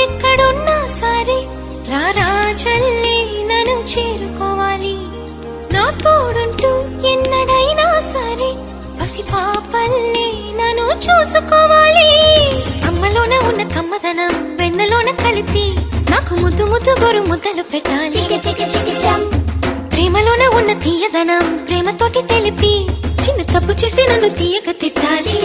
ఎక్కడున్నా సరే రారా చెల్లి నన్ను చేరుకోవాలి. నా తోడుంటూ ఎన్నడైనా సరే పసి పాపల్లే నన్ను చూసుకోవాలి. అమ్మలోన ఉన్న కమ్మదనం వెన్నలోన కలిపి నాకు ముద్దు ముద్దు గొరు ముద్దలు పెట్టాలి. ప్రేమలోన ఉన్న తీయదనం ప్రేమతోటి తెలిపి చిన్న తప్పు చేస్తే నన్ను తీయక తిట్టాలి.